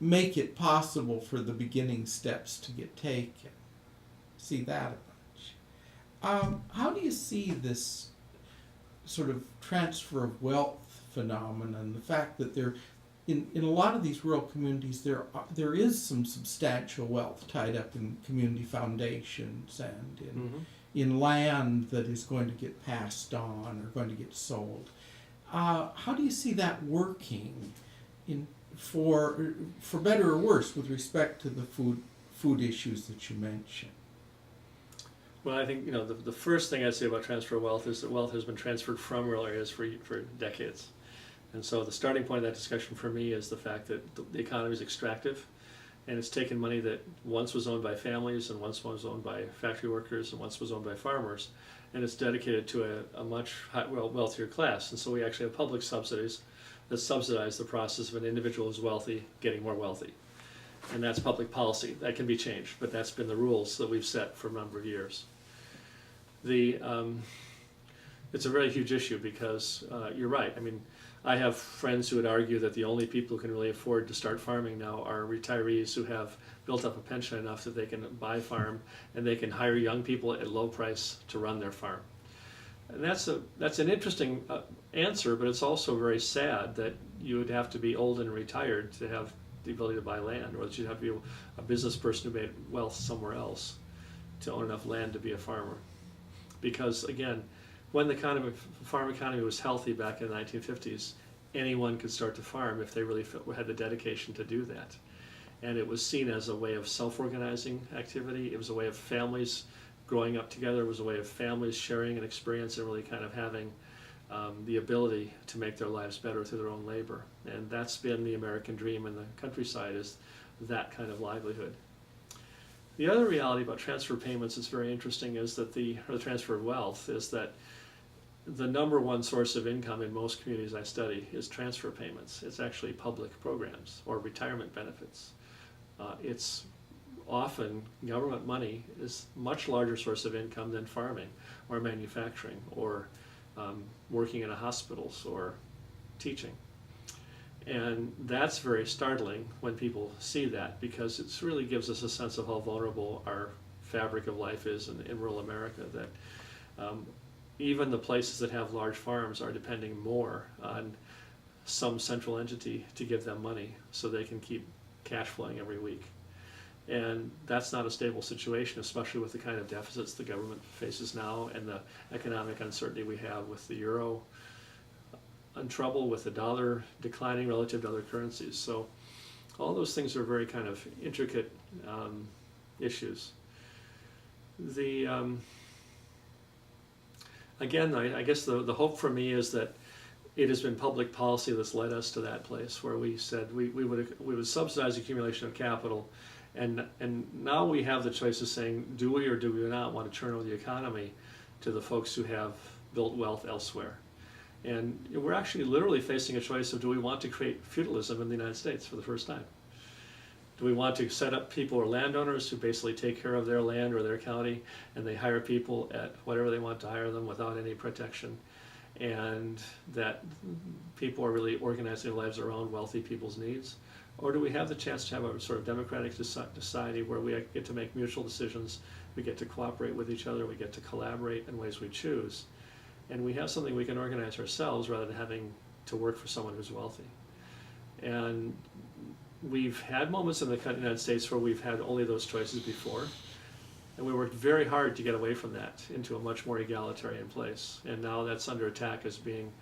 make it possible for the beginning steps to get taken. See that a bunch. How do you see this sort of transfer of wealth phenomenon, the fact that in a lot of these rural communities there is some substantial wealth tied up in community foundations and in land that is going to get passed on or going to get sold. How do you see that working for better or worse with respect to the food issues that you mentioned? Well, I think the first thing I'd say about transfer of wealth is that wealth has been transferred from rural areas for decades. And so the starting point of that discussion for me is the fact that the economy is extractive, and it's taken money that once was owned by families and once was owned by factory workers and once was owned by farmers, and it's dedicated to a much wealthier class. And so we actually have public subsidies that subsidize the process of an individual who's wealthy getting more wealthy. And that's public policy. That can be changed, but that's been the rules that we've set for a number of years. It's a very huge issue because you're right. I mean, I have friends who would argue that the only people who can really afford to start farming now are retirees who have built up a pension enough that they can buy farm and they can hire young people at low price to run their farm. And that's an interesting answer, but it's also very sad that you would have to be old and retired to have the ability to buy land, or that you'd have to be a business person who made wealth somewhere else to own enough land to be a farmer. Because again, when the farm economy was healthy back in the 1950s, anyone could start to farm if they really had the dedication to do that. And it was seen as a way of self-organizing activity. It was a way of families growing up together. It was a way of families sharing an experience and really kind of having the ability to make their lives better through their own labor. And that's been the American dream in the countryside, is that kind of livelihood. The other reality about transfer payments that's very interesting is that the transfer of wealth is that the number one source of income in most communities I study is transfer payments. It's actually public programs or retirement benefits. It's often government money is much larger source of income than farming or manufacturing or working in a hospitals or teaching. And that's very startling when people see that, because it really gives us a sense of how vulnerable our fabric of life is in rural America, that even the places that have large farms are depending more on some central entity to give them money so they can keep cash flowing every week. And that's not a stable situation, especially with the kind of deficits the government faces now and the economic uncertainty we have with the euro in trouble, with the dollar declining relative to other currencies. So all those things are very kind of intricate issues. Again, I guess the hope for me is that it has been public policy that's led us to that place where we said we would subsidize accumulation of capital, and now we have the choice of saying, do we or do we not want to turn over the economy to the folks who have built wealth elsewhere? And we're actually literally facing a choice of, do we want to create feudalism in the United States for the first time? Do we want to set up people or landowners who basically take care of their land or their county, and they hire people at whatever they want to hire them without any protection, and that people are really organizing their lives around wealthy people's needs? Or do we have the chance to have a sort of democratic society where we get to make mutual decisions, we get to cooperate with each other, we get to collaborate in ways we choose, and we have something we can organize ourselves rather than having to work for someone who's wealthy? And we've had moments in the United States where we've had only those choices before, and we worked very hard to get away from that into a much more egalitarian place. And now that's under attack as being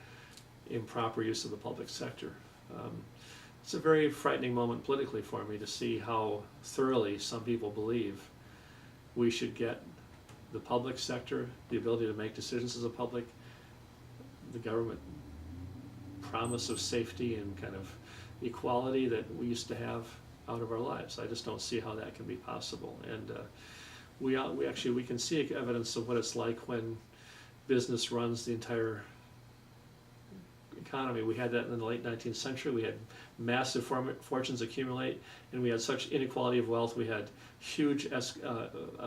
improper use of the public sector. it's a very frightening moment politically for me to see how thoroughly some people believe we should get the public sector, the ability to make decisions as a public, the government promise of safety and kind of equality that we used to have out of our lives. I just don't see how that can be possible. And we can see evidence of what it's like when business runs the entire economy. We had that in the late 19th century. We had massive fortunes accumulate, and we had such inequality of wealth. We had huge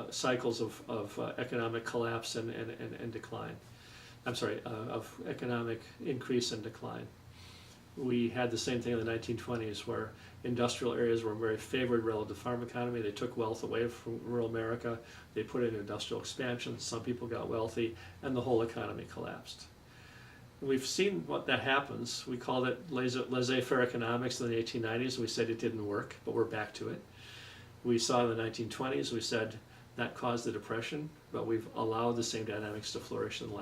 cycles of economic collapse and decline. I'm sorry, of economic increase and decline. We had the same thing in the 1920s, where industrial areas were very favored relative to farm economy. They took wealth away from rural America. They put it in industrial expansion. Some people got wealthy, and the whole economy collapsed. We've seen what that happens. We called it laissez-faire economics in the 1890s. We said it didn't work, but we're back to it. We saw in the 1920s, we said that caused the Depression, but we've allowed the same dynamics to flourish in the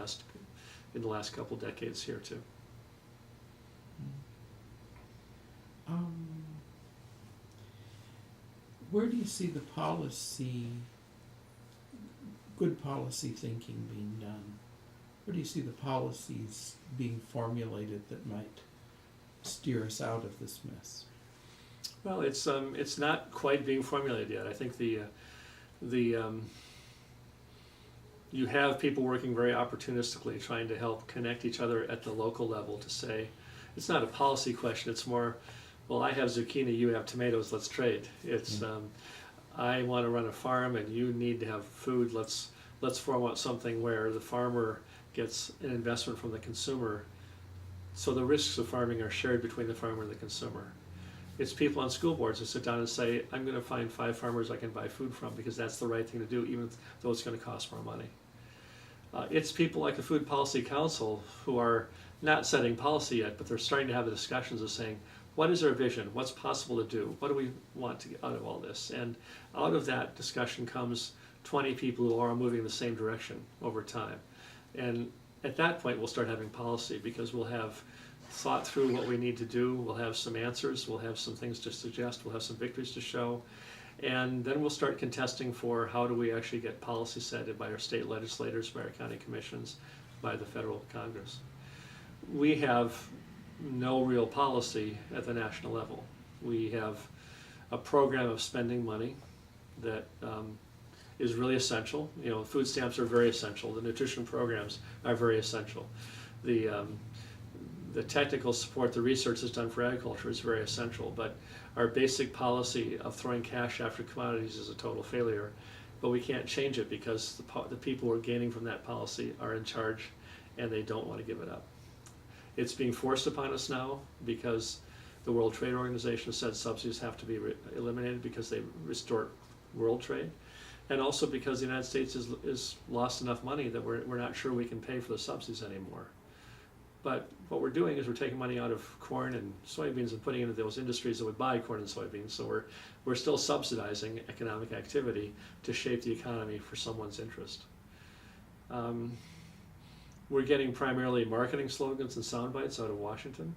last couple decades here too. Where do you see the good policy thinking being done? Where do you see the policies being formulated that might steer us out of this mess? Well, it's not quite being formulated yet. I think you have people working very opportunistically, trying to help connect each other at the local level to say, it's not a policy question. It's more, well, I have zucchini, you have tomatoes, let's trade. It's I want to run a farm and you need to have food. Let's form out something where the farmer gets an investment from the consumer, so the risks of farming are shared between the farmer and the consumer. It's people on school boards who sit down and say, I'm going to find 5 farmers I can buy food from because that's the right thing to do, even though it's going to cost more money. It's people like the Food Policy Council who are not setting policy yet, but they're starting to have the discussions of saying, what is our vision? What's possible to do? What do we want to get out of all this? And out of that discussion comes 20 people who are all moving in the same direction over time. And at that point, we'll start having policy because we'll have thought through what we need to do. We'll have some answers. We'll have some things to suggest. We'll have some victories to show. And then we'll start contesting for how do we actually get policy set by our state legislators, by our county commissions, by the federal Congress. We have no real policy at the national level. We have a program of spending money that is really essential. You know, food stamps are very essential. The nutrition programs are very essential. The technical support, the research that's done for agriculture is very essential, but our basic policy of throwing cash after commodities is a total failure. But we can't change it because the people who are gaining from that policy are in charge and they don't want to give it up. It's being forced upon us now because the World Trade Organization said subsidies have to be eliminated because they distort world trade, and also because the United States is lost enough money that we're not sure we can pay for the subsidies anymore. But what we're doing is we're taking money out of corn and soybeans and putting it into those industries that would buy corn and soybeans. So we're still subsidizing economic activity to shape the economy for someone's interest. We're getting primarily marketing slogans and sound bites out of Washington,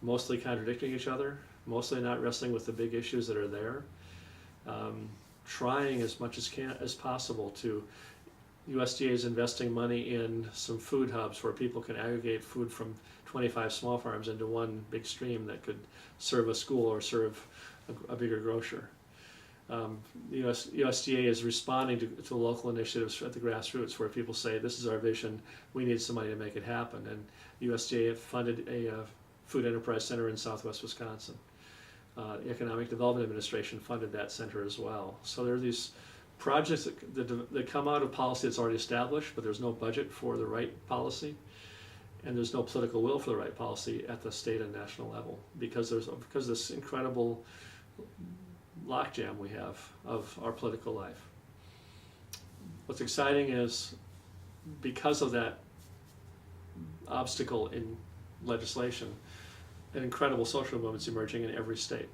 mostly contradicting each other, mostly not wrestling with the big issues that are there. Trying as much as possible to, USDA is investing money in some food hubs where people can aggregate food from 25 small farms into one big stream that could serve a school or serve a bigger grocer. The USDA is responding to local initiatives at the grassroots where people say, this is our vision, we need some money to make it happen. And USDA funded a food enterprise center in southwest Wisconsin. The Economic Development Administration funded that center as well. So there are these projects that come out of policy that's already established, but there's no budget for the right policy, and there's no political will for the right policy at the state and national level because this incredible lockjam we have of our political life. What's exciting is because of that obstacle in legislation, an incredible social movement's emerging in every state.